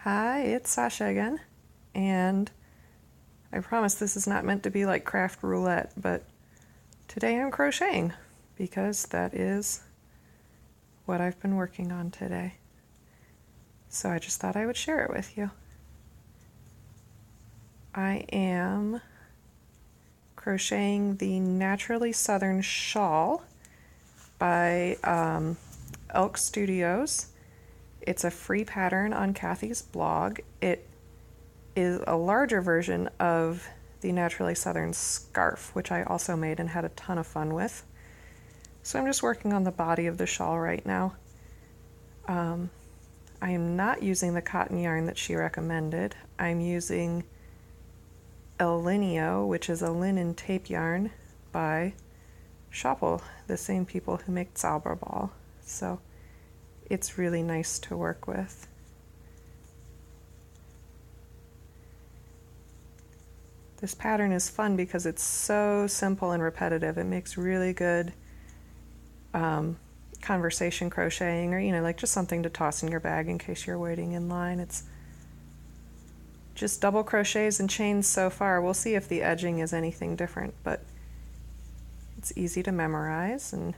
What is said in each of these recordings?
Hi, it's Sasha again, and I promise this is not meant to be like craft roulette, but today I'm crocheting because that is what I've been working on today. So I just thought I would share it with you. I am crocheting the Naturally Southern Shawl by ELK Studios. It's a free pattern on Kathy's blog. It is a larger version of the Naturally Southern scarf, which I also made and had a ton of fun with. So I'm just working on the body of the shawl right now. I am not using the cotton yarn that she recommended. I'm using El Linio, which is a linen tape yarn by Schoppel, the same people who make Zauberball. So it's really nice to work with. This pattern is fun because it's so simple and repetitive. It makes really good conversation crocheting, or like just something to toss in your bag in case you're waiting in line. It's just double crochets and chains so far. We'll see if the edging is anything different, but it's easy to memorize and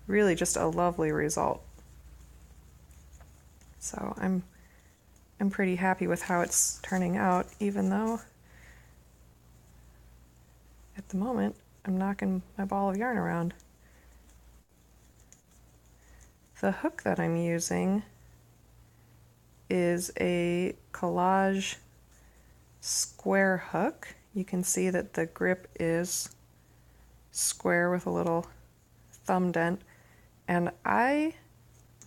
really just a lovely result. So I'm pretty happy with how it's turning out, even though at the moment I'm knocking my ball of yarn around. The hook that I'm using is a Kollage square hook. You can see that the grip is square with a little thumb dent, and I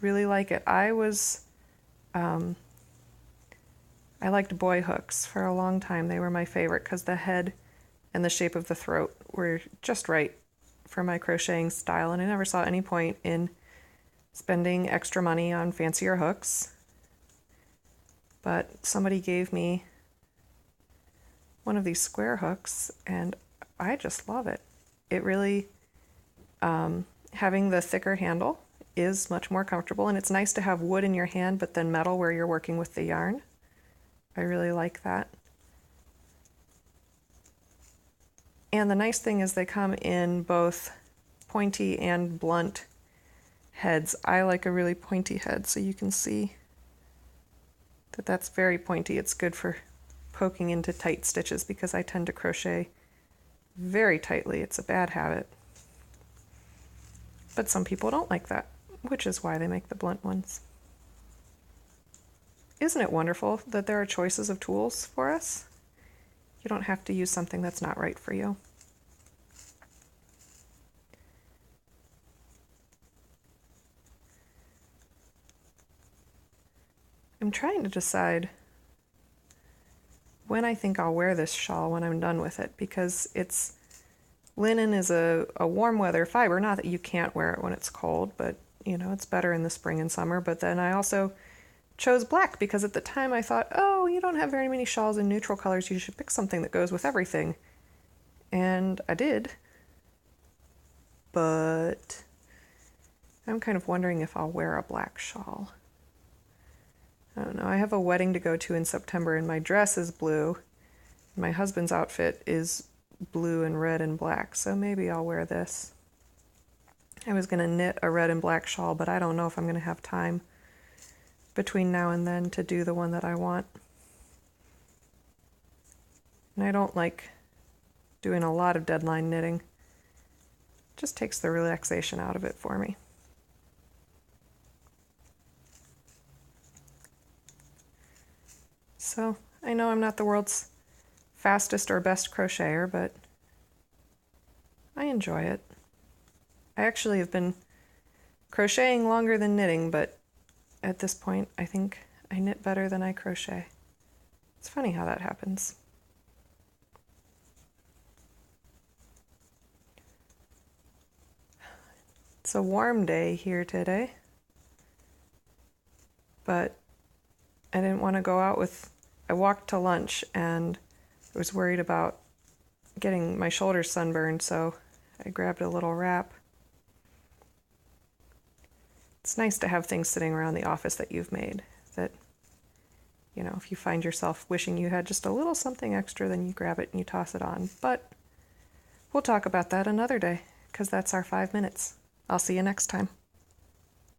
really like it. I liked boy hooks for a long time. They were my favorite because the head and the shape of the throat were just right for my crocheting style, and I never saw any point in spending extra money on fancier hooks. But somebody gave me one of these square hooks and I just love it. It really, having the thicker handle is much more comfortable, and it's nice to have wood in your hand but then metal where you're working with the yarn. I really like that. And the nice thing is they come in both pointy and blunt heads. I like a really pointy head, so you can see that that's very pointy. It's good for poking into tight stitches because I tend to crochet very tightly. It's a bad habit. But some people don't like that, which is why they make the blunt ones. Isn't it wonderful that there are choices of tools for us? You don't have to use something that's not right for you. I'm trying to decide when I think I'll wear this shawl when I'm done with it, because linen is a warm weather fiber. Not that you can't wear it when it's cold, but it's better in the spring and summer. But then I also chose black because at the time I thought, oh, you don't have very many shawls in neutral colors, you should pick something that goes with everything. And I did, but I'm kind of wondering if I'll wear a black shawl. I don't know. I have a wedding to go to in September and my dress is blue. My husband's outfit is blue and red and black, so maybe I'll wear this. I was going to knit a red and black shawl, but I don't know if I'm going to have time between now and then to do the one that I want. And I don't like doing a lot of deadline knitting. It just takes the relaxation out of it for me. So I know I'm not the world's fastest or best crocheter, but I enjoy it. I actually have been crocheting longer than knitting, but at this point I think I knit better than I crochet. It's funny how that happens. It's a warm day here today, but I didn't want to go out I walked to lunch and I was worried about getting my shoulders sunburned, so I grabbed a little wrap. It's nice to have things sitting around the office that you've made that You know, if you find yourself wishing you had just a little something extra, then you grab it and you toss it on. But we'll talk about that another day, because that's our 5 minutes. I'll see you next time.